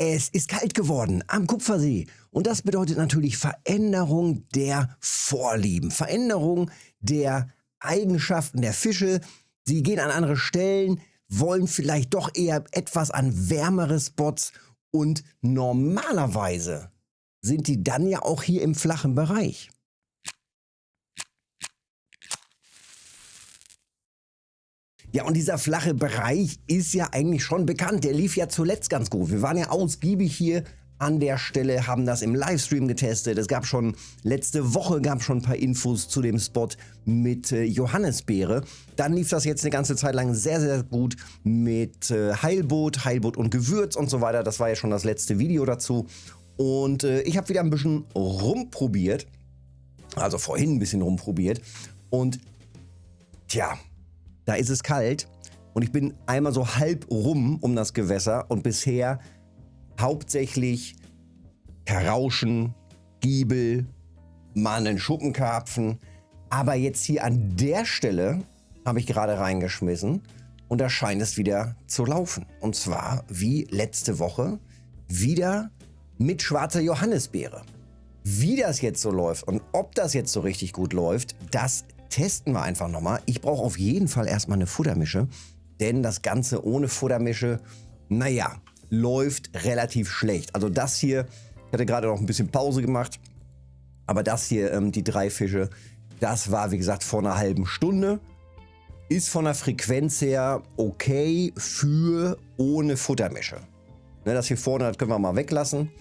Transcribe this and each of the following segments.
Es ist kalt geworden am Kupfersee und das bedeutet natürlich Veränderung der Vorlieben, Veränderung der Eigenschaften der Fische. Sie gehen an andere Stellen, wollen vielleicht doch eher etwas an wärmere Spots und normalerweise sind die dann ja auch hier im flachen Bereich. Ja, und dieser flache Bereich ist ja eigentlich schon bekannt. Der lief ja zuletzt ganz gut. Wir waren ja ausgiebig hier an der Stelle, haben das im Livestream getestet. Es gab schon letzte Woche schon ein paar Infos zu dem Spot mit Johannisbeere. Dann lief das jetzt eine ganze Zeit lang sehr, sehr gut mit Heilbutt und Gewürz und so weiter. Das war ja schon das letzte Video dazu. Und ich habe wieder ein bisschen rumprobiert. Also vorhin ein bisschen rumprobiert. Und tja, da ist es kalt und ich bin einmal so halb rum um das Gewässer und bisher hauptsächlich Karauschen, Giebel, mal einen Schuppenkarpfen. Aber jetzt hier an der Stelle habe ich gerade reingeschmissen und da scheint es wieder zu laufen. Und zwar wie letzte Woche wieder mit schwarzer Johannisbeere. Wie das jetzt so läuft und ob das jetzt so richtig gut läuft, das testen wir einfach nochmal. Ich brauche auf jeden Fall erstmal eine Futtermische, denn das Ganze ohne Futtermische, naja, läuft relativ schlecht. Also das hier, ich hatte gerade noch ein bisschen Pause gemacht, aber das hier, die 3 Fische, das war wie gesagt vor einer halben Stunde. Ist von der Frequenz her okay für ohne Futtermische. Ne, das hier vorne, das können wir mal weglassen.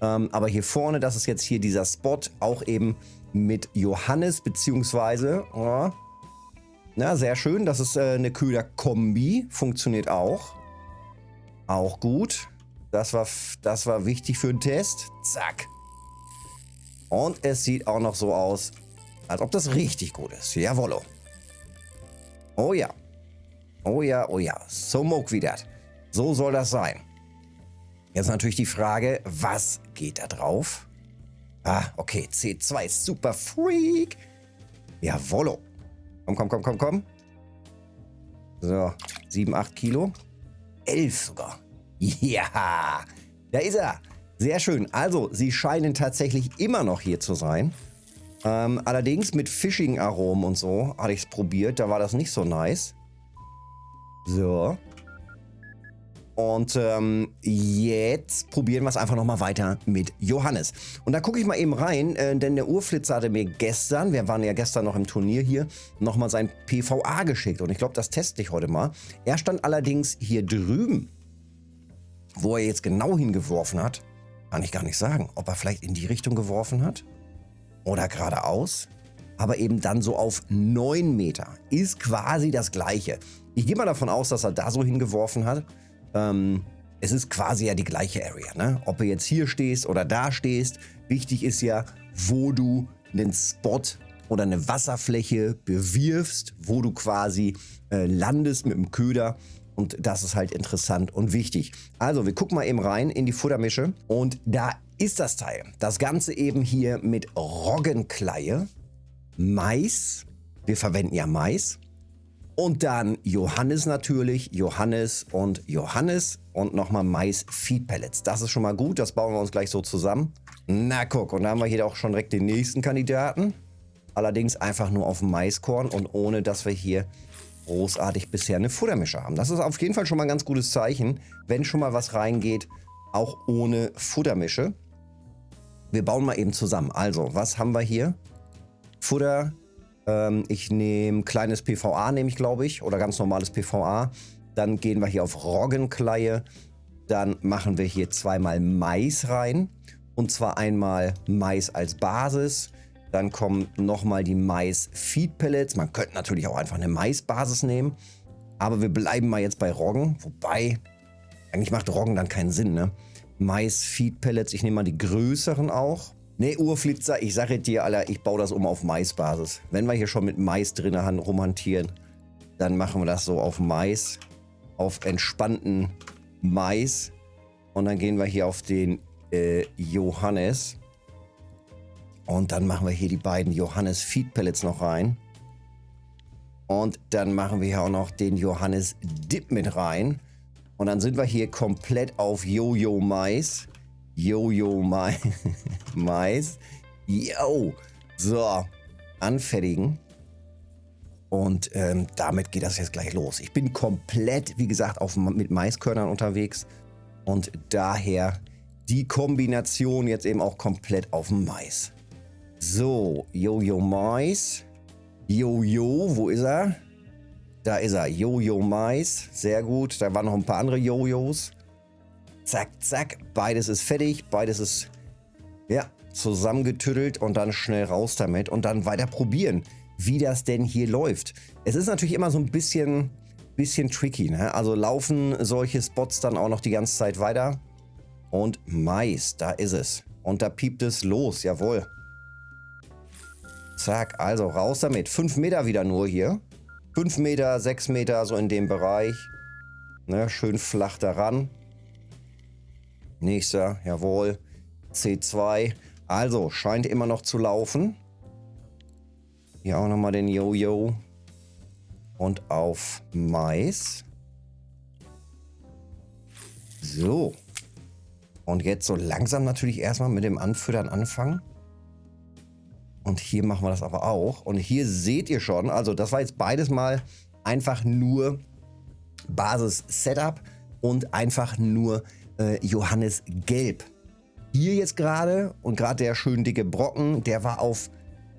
Aber hier vorne, das ist jetzt hier dieser Spot, auch eben mit Johannis, beziehungsweise, na, sehr schön, das ist eine Köder-Kombi, funktioniert auch. Auch gut. Das war wichtig für den Test. Zack. Und es sieht auch noch so aus, als ob das richtig gut ist. Jawollo. Oh ja. Oh ja, oh ja. So mag wie das. So soll das sein. Jetzt natürlich die Frage, was geht da drauf? Ah, okay, C2 Super Freak. Jawollo. Komm. So, 7, 8 Kilo. 11 sogar. Ja, da ist er. Sehr schön. Also, sie scheinen tatsächlich immer noch hier zu sein. Allerdings mit Fishing-Aromen und so hatte ich es probiert. Da war das nicht so nice. So. Und jetzt probieren wir es einfach nochmal weiter mit Johannis. Und da gucke ich mal eben rein, denn der Urflitzer hatte mir gestern, wir waren ja gestern noch im Turnier hier, nochmal sein PVA geschickt. Und ich glaube, das teste ich heute mal. Er stand allerdings hier drüben. Wo er jetzt genau hingeworfen hat, kann ich gar nicht sagen. Ob er vielleicht in die Richtung geworfen hat oder geradeaus. Aber eben dann so auf 9 Meter. Ist quasi das Gleiche. Ich gehe mal davon aus, dass er da so hingeworfen hat. Es ist quasi ja die gleiche Area, ne? Ob du jetzt hier stehst oder da stehst, wichtig ist ja, wo du einen Spot oder eine Wasserfläche bewirfst, wo du quasi landest mit dem Köder. Und das ist halt interessant und wichtig. Also, wir gucken mal eben rein in die Futtermische. Und da ist das Teil. Das Ganze eben hier mit Roggenkleie, Mais. Wir verwenden ja Mais. Und dann Johannis natürlich, Johannis und nochmal Mais-Feed-Pellets. Das ist schon mal gut, das bauen wir uns gleich so zusammen. Na guck, und da haben wir hier auch schon direkt den nächsten Kandidaten. Allerdings einfach nur auf Maiskorn und ohne, dass wir hier großartig bisher eine Futtermische haben. Das ist auf jeden Fall schon mal ein ganz gutes Zeichen, wenn schon mal was reingeht, auch ohne Futtermische. Wir bauen mal eben zusammen. Also, was haben wir hier? Futter. Ich nehme kleines PVA, glaube ich, oder ganz normales PVA. Dann gehen wir hier auf Roggenkleie. Dann machen wir hier zweimal Mais rein. Und zwar einmal Mais als Basis. Dann kommen nochmal die Mais-Feed-Pellets. Man könnte natürlich auch einfach eine Maisbasis nehmen. Aber wir bleiben mal jetzt bei Roggen. Wobei, eigentlich macht Roggen dann keinen Sinn, ne? Mais-Feed-Pellets, ich nehme mal die größeren auch. Ne, Urflitzer, ich sage dir, Alter, ich baue das um auf Maisbasis. Wenn wir hier schon mit Mais drin rumhantieren, dann machen wir das so auf Mais, auf entspannten Mais. Und dann gehen wir hier auf den Johannis. Und dann machen wir hier die beiden Johannis Feed Pellets noch rein. Und dann machen wir hier auch noch den Johannis Dip mit rein. Und dann sind wir hier komplett auf Jojo-Mais. Jojo-Mais. Mais. Yo. So, anfertigen. Und damit geht das jetzt gleich los. Ich bin komplett, wie gesagt, mit Maiskörnern unterwegs. Und daher die Kombination jetzt eben auch komplett auf dem Mais. So, Jojo-Mais. Jojo, wo ist er? Da ist er, Jojo-Mais. Sehr gut, da waren noch ein paar andere Jojos. Zack, zack, beides ist fertig. Beides ist, ja, zusammengetüttelt und dann schnell raus damit und dann weiter probieren, wie das denn hier läuft. Es ist natürlich immer so ein bisschen tricky, ne? Also laufen solche Spots dann auch noch die ganze Zeit weiter. Und Mais, da ist es. Und da piept es los, jawohl. Zack, also raus damit. 5 Meter wieder nur hier. 5 Meter, 6 Meter, so in dem Bereich. Ne, schön flach daran. Nächster, jawohl. C2. Also, scheint immer noch zu laufen. Hier auch nochmal den Jojo. Und auf Mais. So. Und jetzt so langsam natürlich erstmal mit dem Anfüttern anfangen. Und hier machen wir das aber auch. Und hier seht ihr schon, also das war jetzt beides mal einfach nur Basis-Setup und einfach nur Johannes Gelb. Hier jetzt gerade und gerade der schön dicke Brocken, der war auf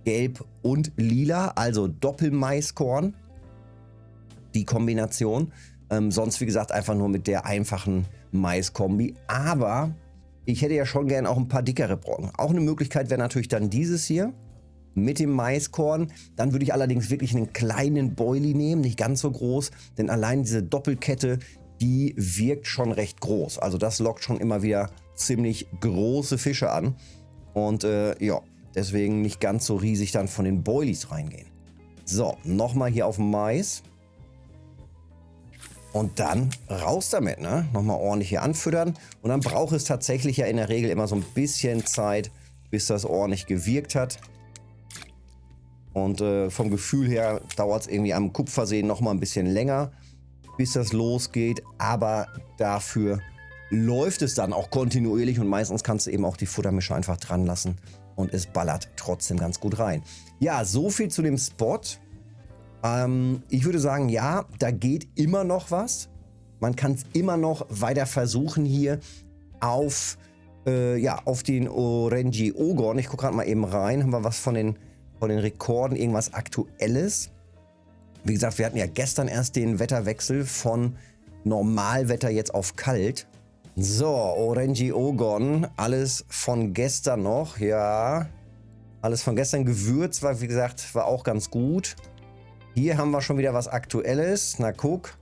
Gelb und Lila, also Doppelmaiskorn. Die Kombination. Sonst wie gesagt einfach nur mit der einfachen Maiskombi. Aber ich hätte ja schon gern auch ein paar dickere Brocken. Auch eine Möglichkeit wäre natürlich dann dieses hier mit dem Maiskorn. Dann würde ich allerdings wirklich einen kleinen Boilie nehmen, nicht ganz so groß, denn allein diese Doppelkette, die wirkt schon recht groß. Also das lockt schon immer wieder ziemlich große Fische an. Und ja, deswegen nicht ganz so riesig dann von den Boilies reingehen. So, nochmal hier auf dem Mais. Und dann raus damit, ne? Nochmal ordentlich hier anfüttern. Und dann braucht es tatsächlich ja in der Regel immer so ein bisschen Zeit, bis das ordentlich gewirkt hat. Und vom Gefühl her dauert es irgendwie am Kupfersee nochmal ein bisschen länger, bis das losgeht. Aber dafür läuft es dann auch kontinuierlich und meistens kannst du eben auch die Futtermische einfach dran lassen und es ballert trotzdem ganz gut rein. Ja, so viel zu dem Spot. Ich würde sagen, ja, da geht immer noch was. Man kann es immer noch weiter versuchen hier auf den Orange Ogon. Ich gucke gerade mal eben rein. Haben wir was von den Rekorden, irgendwas Aktuelles? Wie gesagt, wir hatten ja gestern erst den Wetterwechsel von Normalwetter jetzt auf kalt. So, Orange Ogon, alles von gestern noch, ja. Alles von gestern. Gewürz war, wie gesagt, war auch ganz gut. Hier haben wir schon wieder was Aktuelles. Na guck,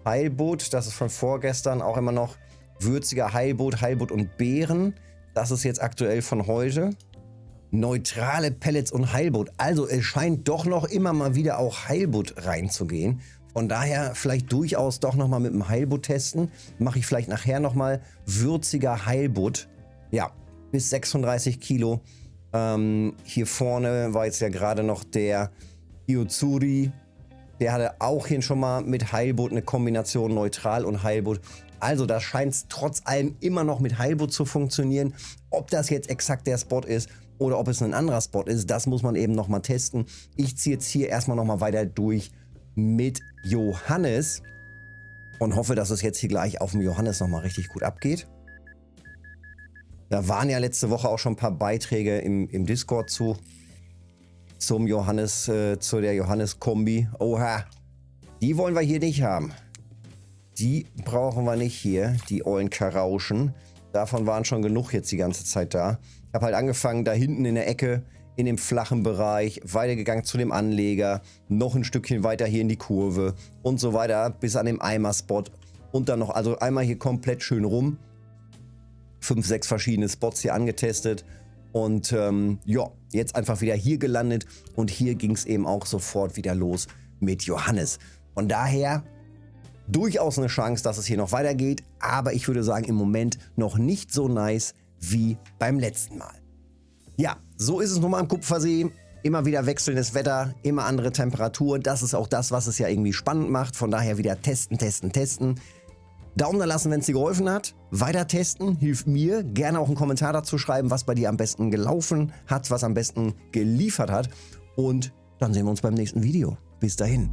Heilbutt, das ist von vorgestern, auch immer noch würziger Heilbutt und Beeren. Das ist jetzt aktuell von heute. Neutrale Pellets und Heilbutt. Also es scheint doch noch immer mal wieder auch Heilbutt reinzugehen. Von daher vielleicht durchaus doch nochmal mit dem Heilbutt testen. Mache ich vielleicht nachher nochmal würziger Heilbutt. Ja, bis 36 Kilo. Hier vorne war jetzt ja gerade noch der Kyozuri. Der hatte auch hier schon mal mit Heilbutt eine Kombination Neutral und Heilbutt. Also da scheint es trotz allem immer noch mit Heilbutt zu funktionieren. Ob das jetzt exakt der Spot ist oder ob es ein anderer Spot ist, das muss man eben nochmal testen. Ich ziehe jetzt hier erstmal nochmal weiter durch mit Johannes und hoffe, dass es jetzt hier gleich auf dem Johannes nochmal richtig gut abgeht. Da waren ja letzte Woche auch schon ein paar Beiträge im Discord zum Johannes, zu der Johannes-Kombi. Oha, die wollen wir hier nicht haben. Die brauchen wir nicht hier, die ollen Karauschen. Davon waren schon genug jetzt die ganze Zeit da. Ich habe halt angefangen, da hinten in der Ecke, in dem flachen Bereich, weitergegangen zu dem Anleger, noch ein Stückchen weiter hier in die Kurve und so weiter, bis an dem Eimer-Spot. Und dann noch, also einmal hier komplett schön rum. 5, 6 verschiedene Spots hier angetestet. Und ja, jetzt einfach wieder hier gelandet. Und hier ging es eben auch sofort wieder los mit Johannes. Von daher durchaus eine Chance, dass es hier noch weitergeht. Aber ich würde sagen, im Moment noch nicht so nice wie beim letzten Mal. Ja, so ist es nun mal am Kupfersee. Immer wieder wechselndes Wetter, immer andere Temperaturen. Das ist auch das, was es ja irgendwie spannend macht. Von daher wieder testen, testen, testen. Daumen da lassen, wenn es dir geholfen hat. Weiter testen, hilft mir. Gerne auch einen Kommentar dazu schreiben, was bei dir am besten gelaufen hat, was am besten geliefert hat. Und dann sehen wir uns beim nächsten Video. Bis dahin.